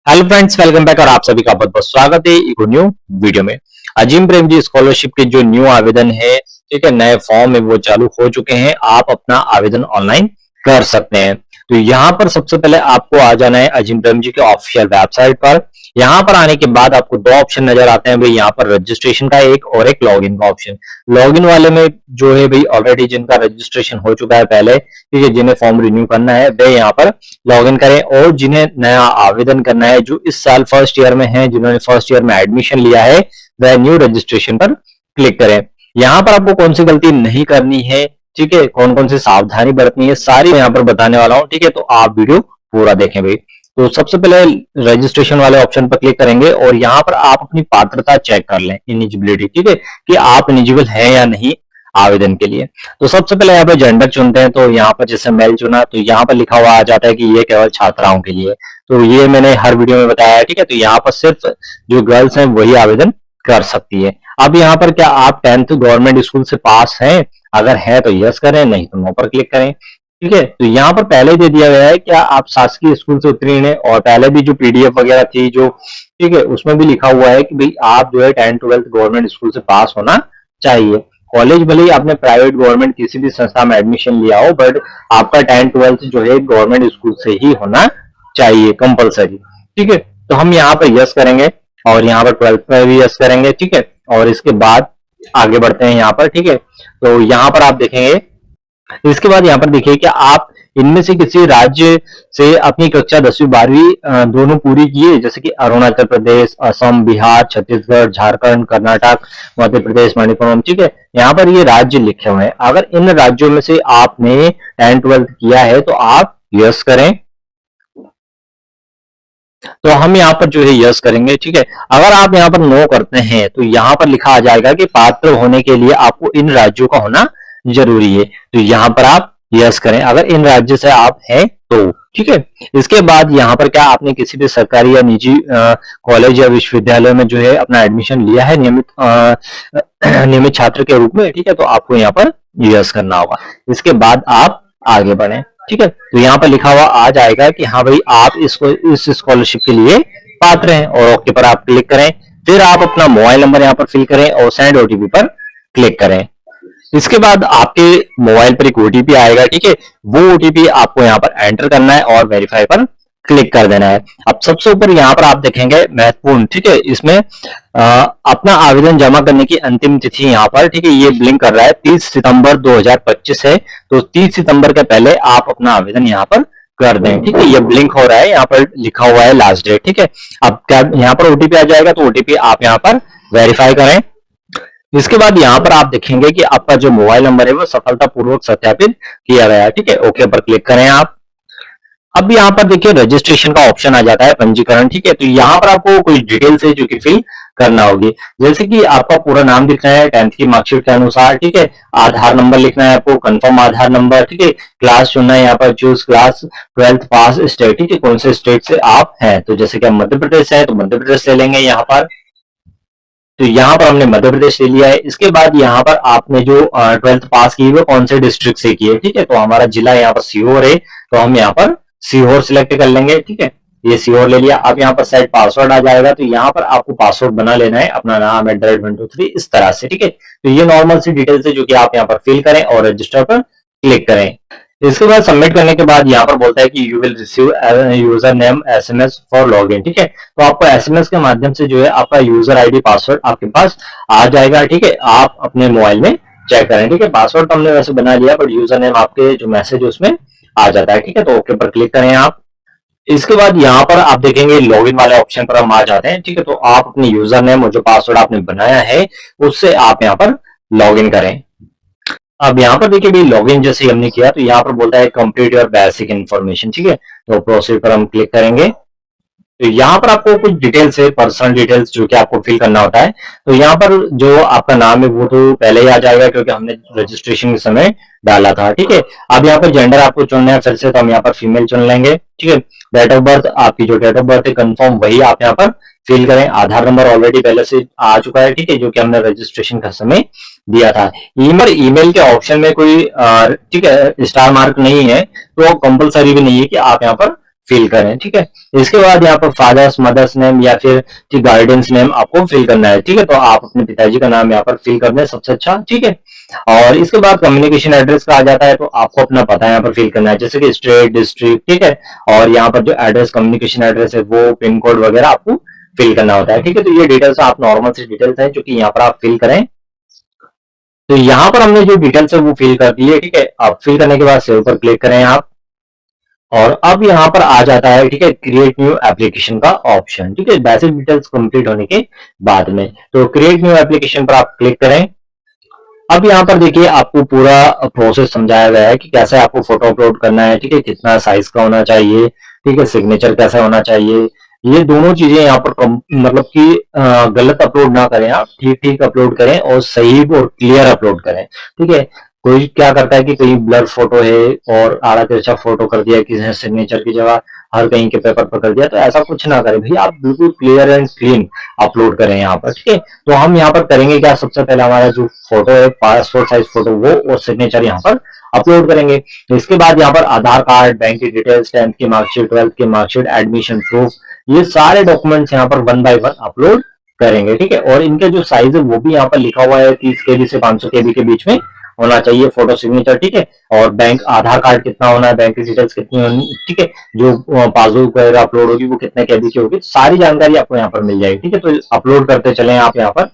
Hello friends, welcome back और आप सभी का बहुत बहुत स्वागत है एक न्यू वीडियो में। अजीम प्रेमजी स्कॉलरशिप के जो न्यू आवेदन है, ठीक है, नए फॉर्म है वो चालू हो चुके हैं। आप अपना आवेदन ऑनलाइन कर सकते हैं। तो यहाँ पर सबसे पहले आपको आ जाना है अजीम प्रेमजी के ऑफिशियल वेबसाइट पर। यहाँ पर आने के बाद आपको दो ऑप्शन नजर आते हैं भाई, यहाँ पर रजिस्ट्रेशन का एक और एक लॉगिन का ऑप्शन। लॉगिन वाले में जो है भाई ऑलरेडी जिनका रजिस्ट्रेशन हो चुका है पहले, ठीक है, जिन्हें फॉर्म रिन्यू करना है वे यहाँ पर लॉगिन करें। और जिन्हें नया आवेदन करना है, जो इस साल फर्स्ट ईयर में है, जिन्होंने फर्स्ट ईयर में एडमिशन लिया है, वह न्यू रजिस्ट्रेशन पर क्लिक करें। यहाँ पर आपको कौन सी गलती नहीं करनी है, ठीक है, कौन कौन सी सावधानी बरतनी है, सारी यहाँ पर बताने वाला हूँ, ठीक है। तो आप वीडियो पूरा देखें भाई। तो सबसे पहले रजिस्ट्रेशन वाले ऑप्शन पर क्लिक करेंगे और यहाँ पर आप अपनी पात्रता चेक कर लें, इलिजिबिलिटी, ठीक है, कि आप इलिजिबल हैं या नहीं आवेदन के लिए। तो सबसे पहले यहाँ पर जेंडर चुनते हैं। तो यहाँ पर जैसे मेल चुना तो यहाँ पर लिखा हुआ आ जाता है कि ये केवल छात्राओं के लिए। तो ये मैंने हर वीडियो में बताया है, ठीक है। तो यहाँ पर सिर्फ जो गर्ल्स हैं वही आवेदन कर सकती है। अब यहाँ पर क्या आप 10th गवर्नमेंट स्कूल से पास हैं? अगर है तो यस करें, नहीं तो नो पर क्लिक करें, ठीक है। तो यहाँ पर पहले दे दिया गया है क्या आप शासकीय स्कूल से उत्तीर्ण है, और पहले भी जो पीडीएफ वगैरह थी जो, ठीक है, उसमें भी लिखा हुआ है कि भाई आप जो है 10th-12th गवर्नमेंट स्कूल से पास होना चाहिए। कॉलेज भले ही आपने प्राइवेट गवर्नमेंट किसी भी संस्था में एडमिशन लिया हो, बट आपका 10th-12th जो है गवर्नमेंट स्कूल से ही होना चाहिए, कंपलसरी, ठीक है। तो हम यहाँ पर यस करेंगे और यहाँ पर 12th में भी यस करेंगे, ठीक है। और इसके बाद आगे बढ़ते हैं यहाँ पर, ठीक है। तो यहाँ पर आप देखेंगे, इसके बाद यहाँ पर देखिए कि आप इनमें से किसी राज्य से अपनी कक्षा 10वीं-12वीं दोनों पूरी किए, जैसे कि अरुणाचल प्रदेश, असम, बिहार, छत्तीसगढ़, झारखंड, कर्नाटक, मध्य प्रदेश, मणिपुर, ठीक है। यहाँ पर ये राज्य लिखे हुए हैं। अगर इन राज्यों में से आपने 10th-12th किया है तो आप यस करें। तो हम यहाँ पर जो है यस करेंगे, ठीक है। अगर आप यहाँ पर नो करते हैं तो यहाँ पर लिखा आ जाएगा कि पात्र होने के लिए आपको इन राज्यों का होना जरूरी है। तो यहाँ पर आप यस करें अगर इन राज्य से आप हैं तो, ठीक है। इसके बाद यहाँ पर क्या आपने किसी भी सरकारी या निजी कॉलेज या विश्वविद्यालय में जो है अपना एडमिशन लिया है नियमित छात्र के रूप में, ठीक है, तो आपको यहाँ पर यस करना होगा। इसके बाद आप आगे बढ़े, ठीक है। तो यहाँ पर लिखा हुआ आ जाएगा कि हाँ भाई आप इसको इस स्कॉलरशिप के लिए पात्र हैं, और ओके पर आप क्लिक करें। फिर आप अपना मोबाइल नंबर यहाँ पर फिल करें और सेंड ओटीपी पर क्लिक करें। इसके बाद आपके मोबाइल पर एक ओटीपी आएगा, ठीक है। वो ओटीपी आपको यहाँ पर एंटर करना है और वेरीफाई पर क्लिक कर देना है। अब सबसे ऊपर यहाँ पर आप देखेंगे महत्वपूर्ण, ठीक है, इसमें अपना आवेदन जमा करने की अंतिम तिथि यहाँ पर, ठीक है, ये ब्लिंक कर रहा है 30 सितंबर 2025 है। तो 30 सितंबर के पहले आप अपना आवेदन यहाँ पर कर दें, ठीक है। ये ब्लिंक हो रहा है, यहाँ पर लिखा हुआ है लास्ट डेट, ठीक है। अब क्या यहाँ पर ओटीपी आ जाएगा, तो ओटीपी आप यहाँ पर वेरीफाई करें। इसके बाद यहाँ पर आप देखेंगे कि आपका जो मोबाइल नंबर है वो सफलतापूर्वक सत्यापित किया गया है, ठीक है। ओके पर क्लिक करें आप। अब यहाँ पर देखिए रजिस्ट्रेशन का ऑप्शन आ जाता है, पंजीकरण, ठीक है। तो यहाँ पर आपको कुछ डिटेल्स है जो कि फिल करना होगी, जैसे कि आपका पूरा नाम लिखना है 10th की मार्कशीट के अनुसार, ठीक है। आधार नंबर लिखना है आपको, कंफर्म आधार नंबर, ठीक है। क्लास चुनना है यहाँ पर, चूज क्लास, 12th पास स्टेट, ठीक है, कौन से स्टेट से आप हैं। तो जैसे कि आप मध्य प्रदेश से हैं तो मध्य प्रदेश ले लेंगे यहाँ पर। तो यहाँ पर हमने मध्य प्रदेश ले लिया है। इसके बाद यहाँ पर आपने जो 12th पास की है वो कौन से डिस्ट्रिक्ट से की है, ठीक है। तो हमारा जिला यहाँ पर सीहोर है, तो हम यहाँ पर सीहोर सिलेक्ट कर लेंगे, ठीक है। ये सीहोर ले लिया। अब यहाँ पर सेट पासवर्ड आ जाएगा, तो यहाँ पर आपको पासवर्ड बना लेना है, अपना नाम @123 इस तरह से, ठीक है। तो ये नॉर्मल सी डिटेल्स है जो कि आप यहाँ पर फिल करें और रजिस्टर पर क्लिक करें। इसके बाद सबमिट करने के बाद यहाँ पर बोलता है कि you will receive user name SMS for login, ठीक है। तो आपको SMS के माध्यम से जो है आपका यूजर आईडी पासवर्ड आपके पास आ जाएगा, ठीक है। आप अपने मोबाइल में चेक करें, ठीक है। पासवर्ड तो हमने वैसे बना लिया, बट यूजर नेम आपके जो मैसेज उसमें आ जाता है, ठीक है। तो ओके पर क्लिक करें आप। इसके बाद यहाँ पर आप देखेंगे लॉगिन वाले ऑप्शन पर हम आ जाते हैं, ठीक है। तो आप अपने यूजर नेम और जो पासवर्ड आपने बनाया है उससे आप यहाँ पर लॉगिन करें। अब यहाँ पर देखिए भाई लॉगिन जैसे हमने किया तो यहाँ पर बोलता है कंप्लीट योर बेसिक इन्फॉर्मेशन, ठीक है। तो प्रोसीड पर हम क्लिक करेंगे। तो यहाँ पर आपको कुछ डिटेल्स है, पर्सनल डिटेल्स जो कि आपको फिल करना होता है। तो यहाँ पर जो आपका नाम है वो तो पहले ही आ जाएगा क्योंकि हमने रजिस्ट्रेशन के समय डाला था, ठीक है। अब यहाँ पर जेंडर आपको चुनना है फिर से, तो हम यहाँ पर फीमेल चुन लेंगे, ठीक है। डेट ऑफ बर्थ, आपकी जो डेट ऑफ बर्थ है कंफर्म वही आप यहाँ पर फिल करें। आधार नंबर ऑलरेडी पहले से आ चुका है, ठीक है, जो कि हमने रजिस्ट्रेशन का समय दिया था। ईमेल के ऑप्शन में कोई ठीक है स्टार मार्क नहीं है, तो कंपलसरी भी नहीं है कि आप यहाँ पर फिल करें, ठीक है। इसके बाद यहाँ पर फादर्स मदर्स नेम या फिर ठीक गार्डियंस नेम आपको फिल करना है, ठीक है। तो आप अपने पिताजी का नाम यहाँ पर फिल कर दें, सबसे अच्छा, ठीक है। और इसके बाद कम्युनिकेशन एड्रेस का आ जाता है, तो आपको अपना पता यहाँ पर फिल करना है, जैसे कि स्टेट, डिस्ट्रिक्ट, ठीक है। और यहाँ पर जो एड्रेस कम्युनिकेशन एड्रेस है वो पिन कोड वगैरह आपको फिल करना होता है, ठीक है। तो ये डिटेल्स आप नॉर्मल सी डिटेल्स है जो कि यहाँ पर आप फिल करें। तो यहाँ पर हमने जो डिटेल्स है वो फिल कर दी है, ठीक है। अब फिल करने के बाद सेव पर क्लिक करें आप, और अब यहाँ पर आ जाता है, ठीक है, क्रिएट न्यू एप्लीकेशन का ऑप्शन, ठीक है, बेसिक डिटेल्स कंप्लीट होने के बाद में। तो क्रिएट न्यू एप्लीकेशन पर आप क्लिक करें। अब यहाँ पर देखिए आपको पूरा प्रोसेस समझाया गया है कि कैसे आपको फोटो अपलोड करना है, ठीक है, कितना साइज का होना चाहिए, ठीक है, सिग्नेचर कैसा होना चाहिए। ये दोनों चीजें यहाँ पर मतलब कि गलत अपलोड ना करें, आप ठीक ठीक अपलोड करें और सही और क्लियर अपलोड करें, ठीक है। कोई क्या करता है कि कहीं ब्लर फोटो है और आड़ा तिरछा फोटो कर दिया किसी ने सिग्नेचर की जगह, हर कहीं के पेपर पर कर दिया, तो ऐसा कुछ ना करें भाई, आप बिल्कुल क्लियर एंड क्लीन अपलोड करें यहाँ पर, ठीक है। तो हम यहाँ पर करेंगे क्या, सबसे पहले हमारा जो फोटो है पासपोर्ट साइज फोटो वो और सिग्नेचर यहाँ पर अपलोड करेंगे। तो इसके बाद यहाँ पर आधार कार्ड, बैंक की डिटेल्स, 10th की मार्कशीट, 12th की मार्कशीट, एडमिशन प्रूफ, ये सारे डॉक्यूमेंट्स यहाँ पर 1 बाय 1 अपलोड करेंगे, ठीक है। और इनका जो साइज है वो भी यहाँ पर लिखा हुआ है, 30 KB से 500 KB के बीच में होना चाहिए फोटो सिग्नेचर, ठीक है। और बैंक आधार कार्ड कितना होना है, बैंक की डिटेल्स कितनी होनी, ठीक है। जो पासबुक वगैरह अपलोड होगी वो कितने KB की होगी, सारी जानकारी आपको यहाँ पर मिल जाएगी, ठीक है। तो अपलोड करते चले आप यहाँ पर।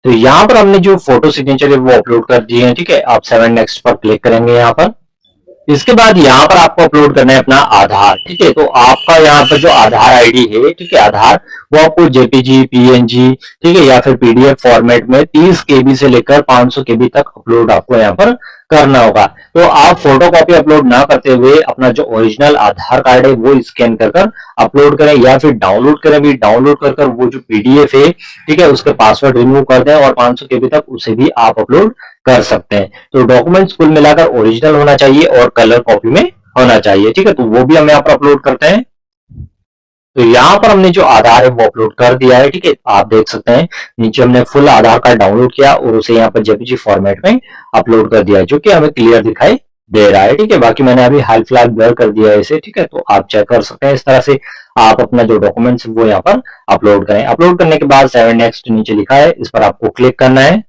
तो यहाँ पर हमने जो फोटो सिग्नेचर है वो अपलोड कर दिए हैं, ठीक है। आप 7 नेक्स्ट पर क्लिक करेंगे यहाँ पर। इसके बाद यहाँ पर आपको अपलोड करना है अपना आधार, ठीक है। तो आपका यहाँ पर जो आधार आईडी है, ठीक है, आधार, वो आपको जेपीजी, पीएनजी, ठीक है, या फिर पीडीएफ फॉर्मेट में 30 KB से लेकर 500 KB तक अपलोड आपको यहाँ पर करना होगा। तो आप फोटो कॉपी अपलोड ना करते हुए अपना जो ओरिजिनल आधार कार्ड है वो स्कैन कर अपलोड करें, या फिर डाउनलोड करें भी, डाउनलोड कर वो जो पीडीएफ है, ठीक है, उसके पासवर्ड रिमूव कर दें और 500 KB तक उसे भी आप अपलोड कर सकते हैं। तो डॉक्यूमेंट्स कुल मिलाकर ओरिजिनल होना चाहिए और कलर कॉपी में होना चाहिए, ठीक है। तो वो भी हम यहाँ पर अपलोड करते हैं। तो यहाँ पर हमने जो आधार है वो अपलोड कर दिया है, ठीक है। आप देख सकते हैं नीचे हमने फुल आधार कार्ड डाउनलोड किया और उसे यहाँ पर जेपीजी फॉर्मेट में अपलोड कर दिया है, जो कि हमें क्लियर दिखाई दे रहा है, ठीक है। बाकी मैंने अभी हाल फिलहाल ब्लर कर दिया है इसे, ठीक है। तो आप चेक कर सकते हैं, इस तरह से आप अपना जो डॉक्यूमेंट्स वो यहाँ पर अपलोड करें। अपलोड करने के बाद 7 नेक्स्ट नीचे लिखा है, इस पर आपको क्लिक करना है।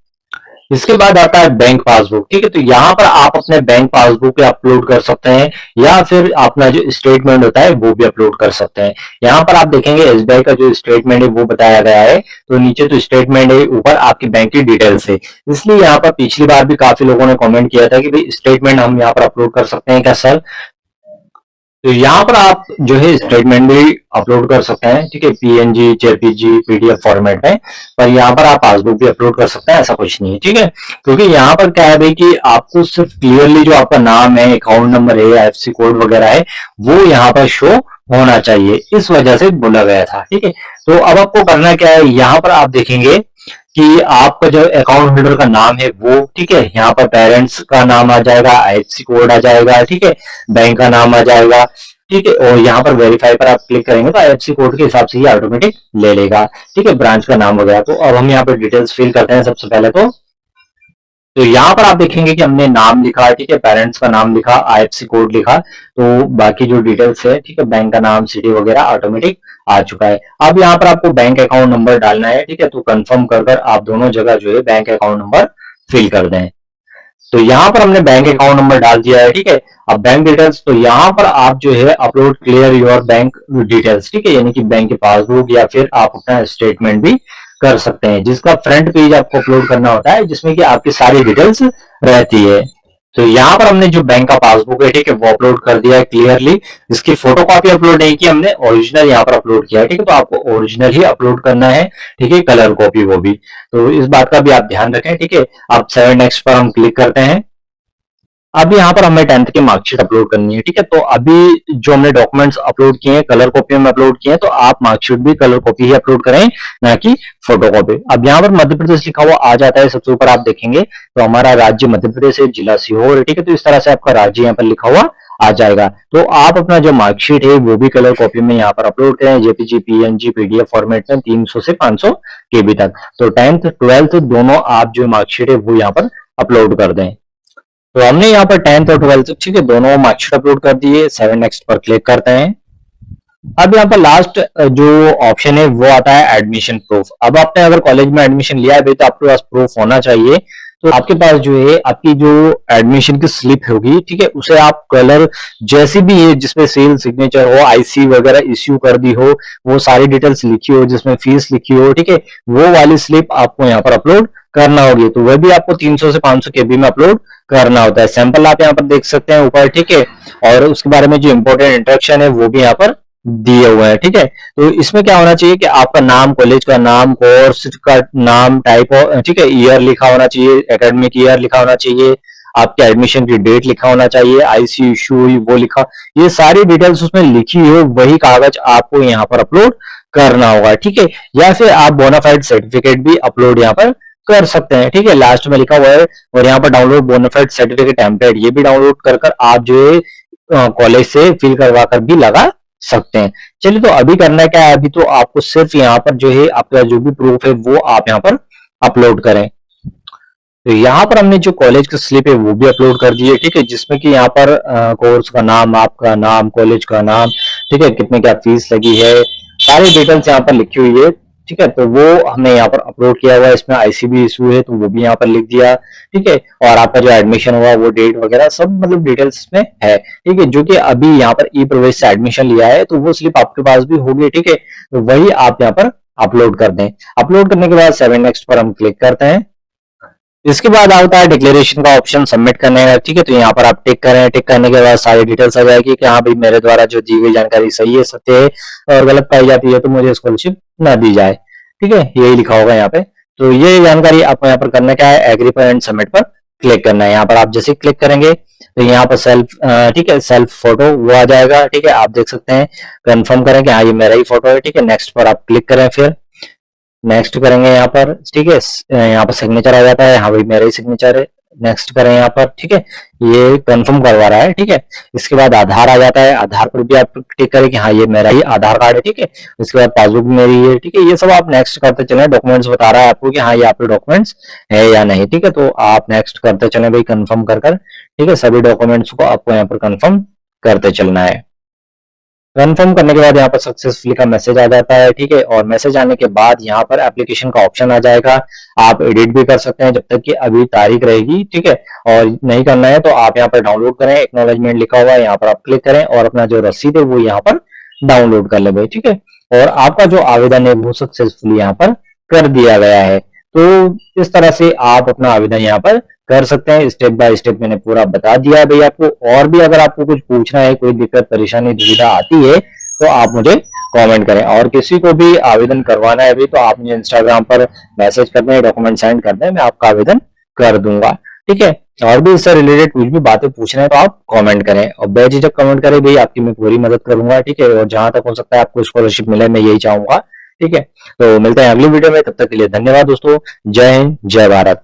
इसके बाद आता है बैंक पासबुक, ठीक है। तो यहाँ पर आप अपने बैंक पासबुक पे अपलोड कर सकते हैं, या फिर अपना जो स्टेटमेंट होता है वो भी अपलोड कर सकते हैं। यहाँ पर आप देखेंगे एसबीआई का जो स्टेटमेंट है वो बताया गया है, तो नीचे तो स्टेटमेंट है, ऊपर आपकी बैंक की डिटेल्स है। इसलिए यहाँ पर पिछली बार भी काफी लोगों ने कमेंट किया था कि भाई स्टेटमेंट हम यहाँ पर अपलोड कर सकते हैं क्या सर। तो यहाँ पर आप जो है स्टेटमेंट भी अपलोड कर सकते हैं, ठीक है, पीएनजी, जेपीजी, पीडीएफ फॉर्मेट में। पर यहाँ पर आप पासबुक भी अपलोड कर सकते हैं, ऐसा कुछ नहीं है, ठीक है। क्योंकि यहाँ पर क्या है भाई कि आपको सिर्फ क्लियरली जो आपका नाम है, अकाउंट नंबर है, आईएफएससी कोड वगैरह है, वो यहाँ पर शो होना चाहिए, इस वजह से बोला गया था, ठीक है। तो अब आपको करना क्या है, यहाँ पर आप देखेंगे कि आपका जो अकाउंट होल्डर का नाम है वो, ठीक है, यहाँ पर पेरेंट्स का नाम आ जाएगा, आईएफएससी कोड आ जाएगा, ठीक है, बैंक का नाम आ जाएगा, ठीक है। और यहाँ पर वेरीफाई पर आप क्लिक करेंगे तो आईएफएससी कोड के हिसाब से ही ऑटोमेटिक ले लेगा, ठीक है, ब्रांच का नाम वगैरह। तो अब हम यहाँ पर डिटेल्स फिल करते हैं सबसे पहले। तो यहाँ पर आप देखेंगे कि हमने नाम लिखा, ठीक है, पेरेंट्स का नाम लिखा, आईएफएससी कोड लिखा, तो बाकी जो डिटेल्स है, ठीक है, बैंक का नाम, सिटी वगैरह ऑटोमेटिक आ चुका है। अब यहाँ पर आपको बैंक अकाउंट नंबर डालना है, ठीक है। तो कंफर्म कर आप दोनों जगह जो है बैंक अकाउंट नंबर फिल कर दें। तो यहाँ पर हमने बैंक अकाउंट नंबर डाल दिया है, ठीक है। अब बैंक डिटेल्स, तो यहाँ पर आप जो है upload clear your bank details, ठीक है, यानी कि बैंक की पासबुक या फिर आप अपना स्टेटमेंट भी कर सकते हैं, जिसका फ्रंट पेज आपको अपलोड करना होता है, जिसमें कि आपकी सारी डिटेल्स रहती है। तो यहाँ पर हमने जो बैंक का पासबुक है, ठीक है, वो अपलोड कर दिया है क्लियरली। इसकी फोटो कॉपी अपलोड नहीं की हमने, ओरिजिनल यहाँ पर अपलोड किया है, ठीक है। तो आपको ओरिजिनल ही अपलोड करना है, ठीक है, कलर कॉपी वो भी। तो इस बात का भी आप ध्यान रखें, ठीक है। अब 7 नेक्स्ट पर हम क्लिक करते हैं। अब यहाँ पर हमें 10th की मार्कशीट अपलोड करनी है, ठीक है। तो अभी जो हमने डॉक्यूमेंट्स अपलोड किए हैं कलर कॉपी में अपलोड किए हैं, तो आप मार्कशीट भी कलर कॉपी ही अपलोड करें, ना कि फोटो कॉपी। अब यहाँ पर मध्य प्रदेश लिखा हुआ आ जाता है, सबसे ऊपर आप देखेंगे तो हमारा राज्य मध्य प्रदेश है, जिला सीहोर है, ठीक है। तो इस तरह से आपका राज्य यहाँ पर लिखा हुआ आ जाएगा। तो आप अपना जो मार्कशीट है वो भी कलर कॉपी में यहाँ पर अपलोड करें, जेपीजी, पीएनजी, पीडीएफ फॉर्मेट में 300 से 500 KB तक। तो 10th 12th दोनों आप जो मार्कशीट है वो यहाँ पर अपलोड कर दें। तो हमने यहाँ पर 10th और 12th, ठीक है, दोनों मार्कशीट अपलोड कर दिए। 7 नेक्स्ट पर क्लिक करते हैं। अब यहाँ पर लास्ट जो ऑप्शन है वो आता है एडमिशन प्रूफ। अब आपने अगर कॉलेज में एडमिशन लिया है भाई तो आपके पास प्रूफ होना चाहिए। तो आपके पास जो है आपकी जो एडमिशन की स्लिप होगी, ठीक है, उसे आप कलर जैसी भी है जिसमें सेल सिग्नेचर हो, आईसी वगैरह इश्यू कर दी हो, वो सारी डिटेल्स लिखी हो, जिसमें फीस लिखी हो, ठीक है, वो वाली स्लिप आपको यहाँ पर अपलोड करना होगी। तो वह भी आपको 300 से 500 केबी में अपलोड करना होता है। सैंपल आप यहाँ पर देख सकते हैं ऊपर, ठीक है, और उसके बारे में जो इंपॉर्टेंट इंस्ट्रक्शन है वो भी यहाँ पर दिए हुए हैं, ठीक है। तो इसमें क्या होना चाहिए कि आपका नाम, कॉलेज का नाम, कोर्स का नाम, टाइप ऑफ, ठीक है, ईयर लिखा होना चाहिए, एकेडमिक ईयर लिखा होना चाहिए, आपके एडमिशन की डेट लिखा होना चाहिए, आईसी इशू वो लिखा, ये सारी डिटेल्स उसमें लिखी हो वही कागज आपको यहाँ पर अपलोड करना होगा, ठीक है। या फिर आप बोनाफाइड सर्टिफिकेट भी अपलोड यहाँ पर कर सकते हैं, ठीक है, लास्ट में लिखा हुआ है। और यहाँ पर डाउनलोड बोनाफाइड सर्टिफिकेट टेम्पलेट, ये भी डाउनलोड कर आप जो है कॉलेज से फिल करवा कर भी लगा सकते हैं। चलिए, तो अभी करना क्या है, अभी तो आपको सिर्फ यहाँ पर जो है आपका जो भी प्रूफ है वो आप यहाँ पर अपलोड करें। तो यहाँ पर हमने जो कॉलेज की स्लिप है वो भी अपलोड कर दी है, ठीक है, जिसमें कि यहाँ पर कोर्स का नाम, आपका नाम, कॉलेज का नाम, ठीक है, कितने क्या फीस लगी है, सारी डिटेल्स यहाँ पर लिखी हुई है, ठीक है। तो वो हमने यहाँ पर अपलोड किया हुआ है। इसमें आईसीबी इशू है तो वो भी यहाँ पर लिख दिया, ठीक है, और आपका जो एडमिशन हुआ वो डेट वगैरह सब मतलब डिटेल्स इसमें है, ठीक है। जो कि अभी यहाँ पर ई प्रवेश से एडमिशन लिया है तो वो स्लिप आपके पास भी होगी, ठीक है, तो वही आप यहाँ पर अपलोड कर दें। अपलोड करने के बाद 7 नेक्स्ट पर हम क्लिक करते हैं। इसके बाद आता है डिक्लेरेशन का ऑप्शन सबमिट करने का, ठीक है। तो यहाँ पर आप टिक करें, टिक करने के बाद सारी डिटेल्स आ जाएगी कि हाँ भाई मेरे द्वारा जो दी गई जानकारी सही है, सत्य है, और गलत पाई जाती है तो मुझे स्कॉलरशिप ना दी जाए, ठीक है, यही लिखा होगा यहाँ पे। तो ये जानकारी आपको यहाँ पर करना क्या है, एग्री पर एंड सबमिट पर क्लिक करना है। यहाँ पर आप जैसे क्लिक करेंगे तो यहाँ पर सेल्फ, ठीक है, सेल्फ फोटो वो आ जाएगा, ठीक है, आप देख सकते हैं। कंफर्म करें कि हाँ ये मेरा ही फोटो है, ठीक है, नेक्स्ट पर आप क्लिक करें, फिर नेक्स्ट करेंगे यहाँ पर, ठीक है, यहाँ पर सिग्नेचर आ जाता है, हाँ भाई मेरा ही सिग्नेचर है, नेक्स्ट करें यहाँ पर, ठीक है, ये कंफर्म करवा रहा है, ठीक है। इसके बाद आधार आ जाता है, आधार पर भी आप टिक करें कि हाँ ये मेरा ही आधार कार्ड है, ठीक है। इसके बाद पासबुक मेरी है, ठीक है, ये सब आप नेक्स्ट करते चले। डॉक्यूमेंट्स बता रहा है आपको कि हाँ ये आपके डॉक्यूमेंट्स है या नहीं, ठीक है, तो आप नेक्स्ट करते चले भाई, कंफर्म कर, ठीक है, सभी डॉक्यूमेंट्स को आपको यहाँ पर कंफर्म करते चलना है। कन्फर्म करने के बाद यहाँ पर सक्सेसफुली का मैसेज आ जाता है, ठीक है, और मैसेज आने के बाद यहाँ पर एप्लीकेशन का ऑप्शन आ जाएगा। आप एडिट भी कर सकते हैं जब तक कि अभी तारीख रहेगी, ठीक है, और नहीं करना है तो आप यहाँ पर डाउनलोड करें, एक्नॉलेजमेंट लिखा हुआ है यहाँ पर आप क्लिक करें और अपना जो रसीद है वो यहाँ पर डाउनलोड कर ले भाई, ठीक है। और आपका जो आवेदन है वो सक्सेसफुली यहाँ पर कर दिया गया है। तो इस तरह से आप अपना आवेदन यहाँ पर कर सकते हैं। स्टेप बाय स्टेप मैंने पूरा बता दिया है भाई आपको। और भी अगर आपको कुछ पूछना है, कोई दिक्कत परेशानी दुविधा आती है तो आप मुझे कमेंट करें। और किसी को भी आवेदन करवाना है भी तो आप मुझे इंस्टाग्राम पर मैसेज कर दें, डॉक्यूमेंट सेंड कर दें, मैं आपका आवेदन कर दूंगा, ठीक है। और भी इससे रिलेटेड कुछ भी बातें पूछना है तो आप कमेंट करें और बेझिझक कमेंट करें भाई, आपकी मैं पूरी मदद करूंगा, ठीक है। और जहां तक हो सकता है आपको स्कॉलरशिप मिले मैं यही चाहूंगा, ठीक है। तो मिलते हैं अगली वीडियो में, तब तक के लिए धन्यवाद दोस्तों। जय हिंद, जय भारत।